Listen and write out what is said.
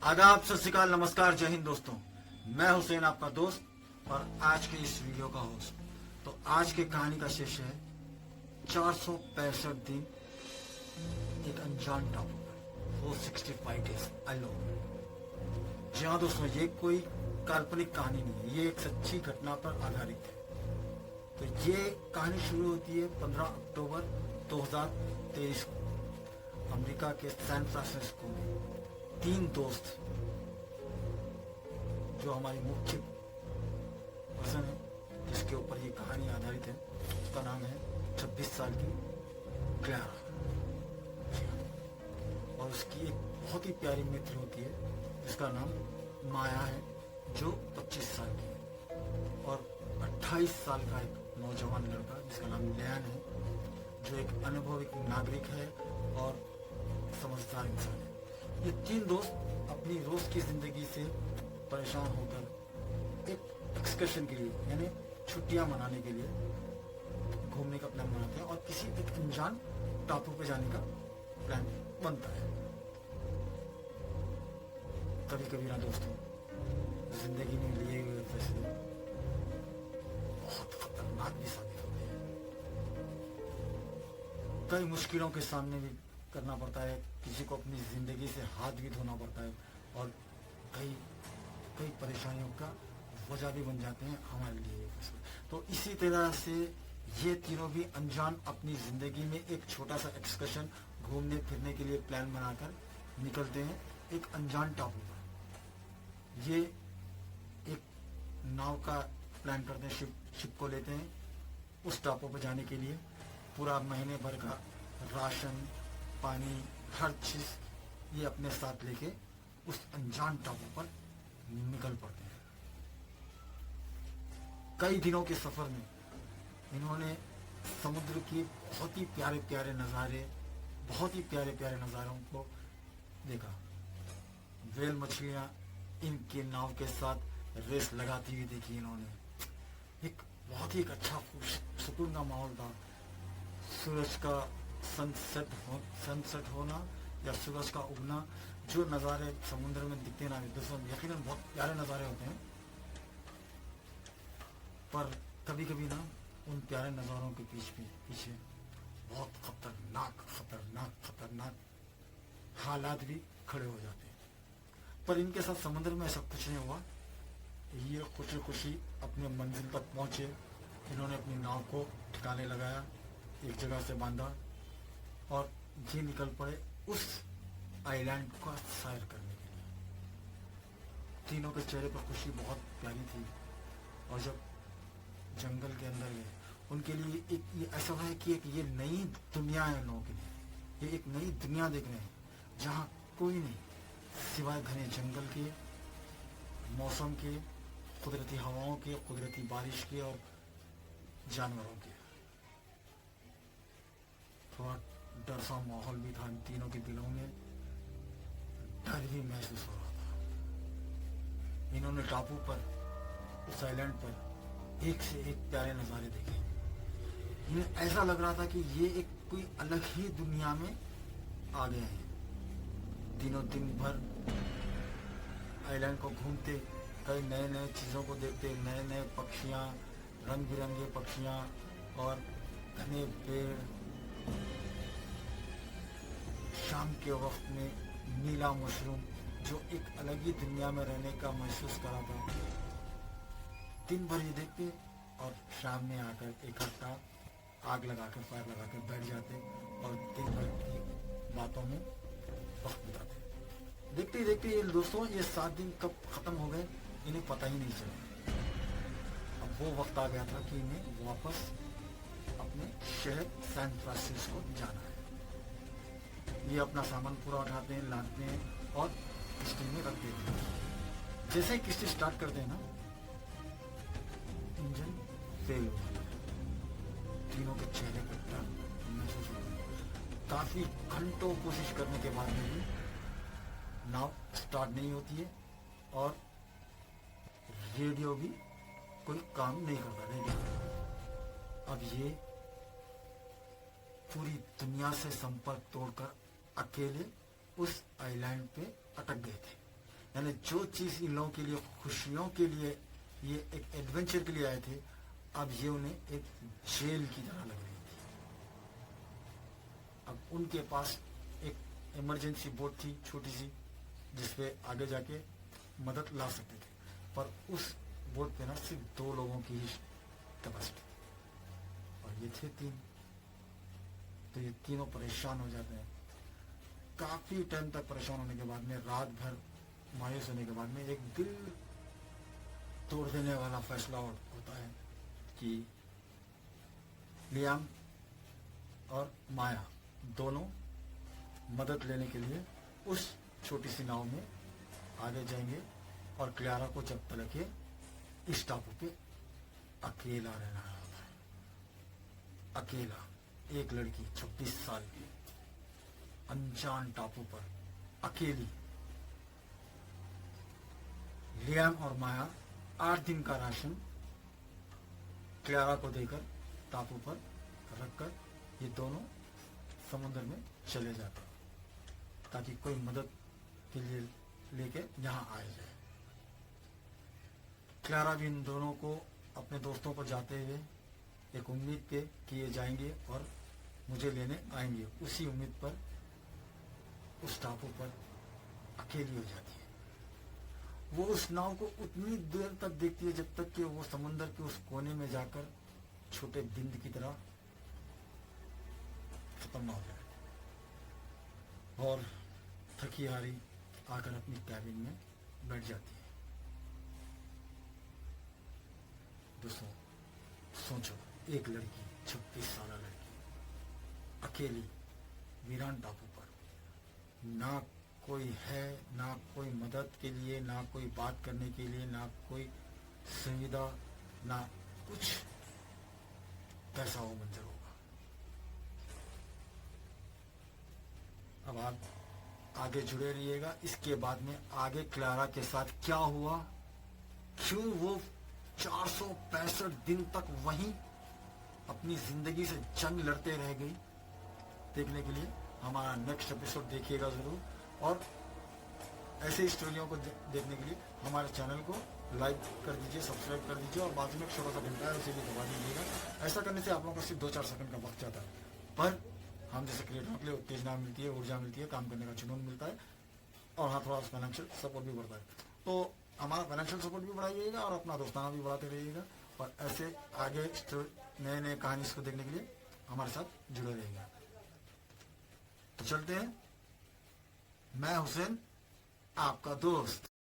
आदाब, सत श्री अकाल, नमस्कार, जय हिंद दोस्तों। मैं हुसैन आपका दोस्त और आज के इस वीडियो का होस्ट। तो आज के कहानी का शीर्ष है 465 दिन एक अनजान टापू पर, 465 डेज अलोन। जी हाँ दोस्तों, ये कोई काल्पनिक कहानी नहीं है, ये एक सच्ची घटना पर आधारित है। तो ये कहानी शुरू होती है 15 अक्टूबर 2023 को अमेरिका के सैन फ्रांसिस्को में। 3 दोस्त जो हमारी मुख्य पर्सन है जिसके ऊपर ये कहानी आधारित है, उसका नाम है 26 साल की क्लारा, और उसकी एक बहुत ही प्यारी मित्र होती है जिसका नाम माया है, जो 25 साल की है, और 28 साल का एक नौजवान लड़का जिसका नाम लैन है, जो एक अनुभवी नागरिक है और समझदार इंसान है। ये 3 दोस्त अपनी रोज की जिंदगी से परेशान होकर एक एक्सकर्शन के लिए, यानी छुट्टियां मनाने के लिए घूमने का प्लान बनाते हैं और किसी एक अनजान टापू पे जाने का प्लान बनता है। कभी कभी ना दोस्तों, जिंदगी में लिए हुए फैसले बहुत खतरनाक भी साबित होते हैं। कई मुश्किलों के सामने भी करना पड़ता है, किसी को अपनी जिंदगी से हाथ भी धोना पड़ता है, और कई कई परेशानियों का वजह भी बन जाते हैं हमारे लिए। तो इसी तरह से ये तीनों भी अनजान अपनी जिंदगी में एक छोटा सा एक्सकर्शन, घूमने फिरने के लिए प्लान बनाकर निकलते हैं एक अनजान टापू पर। ये एक नाव का प्लान करते हैं, शिप को लेते हैं उस टापू पर जाने के लिए। पूरा महीने भर का राशन, पानी, हर चीज ये अपने साथ लेके उस अनजान टापू पर निकल पड़ते हैं। कई दिनों के सफर में इन्होंने समुद्र के बहुत ही प्यारे प्यारे नज़ारे, बहुत ही प्यारे प्यारे नज़ारों को देखा। वेल मछलियां इनके नाव के साथ रेस लगाती हुई देखी इन्होंने। एक बहुत ही एक अच्छा सुकून का माहौल था। सूरज का सनसेट होना या सूरज का उगना, जो नज़ारे समुद्र में दिखते ना दोस्तों, यकीनन बहुत प्यारे नज़ारे होते हैं। पर कभी कभी ना उन प्यारे नज़ारों के पीछे बहुत खतरनाक हालात भी खड़े हो जाते हैं। पर इनके साथ समुद्र में ऐसा कुछ नहीं हुआ। ये खुशी खुशी अपने मंजिल तक पहुंचे। इन्होंने अपनी नाव को ठिकाने लगाया, एक जगह से बांधा, और ये निकल पड़े उस आइलैंड का सैर करने के लिए। तीनों के चेहरे पर खुशी बहुत प्यारी थी, और जब जंगल के अंदर गए, उनके लिए एक ये ऐसा है कि एक ये नई दुनिया है। लोगों के लिए ये एक नई दुनिया देख रहे हैं, जहाँ कोई नहीं सिवाय घने जंगल के, मौसम के, कुदरती हवाओं के, कुदरती बारिश के और जानवरों के। थोड़ा डर सा माहौल भी था इन तीनों के दिलों में, डर भी महसूस हो रहा था। इन्होंने टापू पर, उस आइलैंड पर एक से एक प्यारे नज़ारे देखे। इन्हें ऐसा लग रहा था कि ये एक कोई अलग ही दुनिया में आ गए हैं। तीनों दिन भर आइलैंड को घूमते, कई नए नए चीज़ों को देखते, नए नए पक्षियाँ, रंग बिरंगे पक्षियाँ और घने पेड़। शाम के वक्त में नीला मशरूम, जो एक अलग ही दुनिया में रहने का महसूस कराता। दिन भर ये देखते और शाम में आकर इकट्ठा आग लगाकर, फायर लगाकर बैठ जाते और दिन भर की बातों में वक्त बिताते। देखते ही देखते ये दोस्तों, ये 7 दिन कब खत्म हो गए इन्हें पता ही नहीं चला। अब वो वक्त आ गया था कि इन्हें वापस अपने शहर सैन फ्रांसिस्को जाना है। ये अपना सामान पूरा उठाते हैं, लादते हैं और किश्ती में रख देते हैं। जैसे ही किश्ती स्टार्ट करते हैं ना, इंजन फेल हो जाता है। तीनों के चेहरे पर डर महसूस होता है। काफी घंटों कोशिश करने के बाद में भी नाव स्टार्ट नहीं होती है, और रेडियो भी कोई काम नहीं करता। रेडियो अब ये पूरी दुनिया से संपर्क तोड़कर अकेले उस आइलैंड पे अटक गए थे। यानी जो चीज इन लोगों के लिए खुशियों के लिए, ये एक एडवेंचर के लिए आए थे, अब ये उन्हें एक जेल की तरह लग रही थी। अब उनके पास एक इमरजेंसी बोट थी छोटी सी, जिसपे आगे जाके मदद ला सकते थे, पर उस बोट पे ना सिर्फ 2 लोगों की ही कैपेसिटी, और ये थे 3। तो ये तीनों परेशान हो जाते हैं। काफी टाइम तक परेशान होने के बाद में, रात भर मायूस होने के बाद में, एक दिल तोड़ देने वाला फैसला होता है कि लियाम और माया दोनों मदद लेने के लिए उस छोटी सी नाव में आगे जाएंगे, और क्लियारा को जब तक ये इस टापू पे अकेला रहना होता है। अकेला, एक लड़की 26 साल की, अनजान टापू पर अकेली। लियाम और माया 8 दिन का राशन क्लियारा को देकर टापू पर रखकर ये दोनों समुद्र में चले जाते हैं, ताकि कोई मदद के लिए लेके यहाँ आए जाए। क्लियारा भी इन दोनों को अपने दोस्तों पर जाते हुए एक उम्मीद पे कि ये जाएंगे और मुझे लेने आएंगे, उसी उम्मीद पर उस टापू पर अकेली हो जाती है। वो उस नाव को उतनी देर तक देखती है जब तक कि वो समुद्र के उस कोने में जाकर छोटे बिंद की तरह खत्म ना हो जाए, और थकी हारी आकर अपनी कैबिन में बैठ जाती है। दोस्तों सोचो, एक लड़की, 26 साल लड़की, अकेली वीरान टापू पर, ना कोई है, ना कोई मदद के लिए, ना कोई बात करने के लिए, ना कोई सुविधा, ना कुछ। कैसा वो मंजर होगा। अब आप आगे जुड़े रहिएगा। इसके बाद में आगे क्लियारा के साथ क्या हुआ, क्यों वो 465 दिन तक वहीं अपनी जिंदगी से जंग लड़ते रह गई, देखने के लिए हमारा नेक्स्ट एपिसोड देखिएगा जरूर। और ऐसे स्टोरियों को देखने के लिए हमारे चैनल को लाइक कर दीजिए, सब्सक्राइब कर दीजिए, और बाजू में एक छोटा सा घंटा है उसे भी दबा दीजिएगा। ऐसा करने से आप लोगों को सिर्फ 2-4 सेकंड का वक्त जाता है, पर हम जैसे क्रिएटरों के लिए उत्तेजना मिलती है, ऊर्जा मिलती है, काम करने का जुनून मिलता है, और हाँ थोड़ा फाइनेंशियल सपोर्ट भी बढ़ता है। तो हमारा फाइनेंशियल सपोर्ट भी बढ़ाइएगा और अपना दोस्ताना भी बढ़ाते रहिएगा, और ऐसे आगे नए नए कहानी को देखने के लिए हमारे साथ जुड़े रहिएगा। तो चलते हैं, मैं हुसैन आपका दोस्त।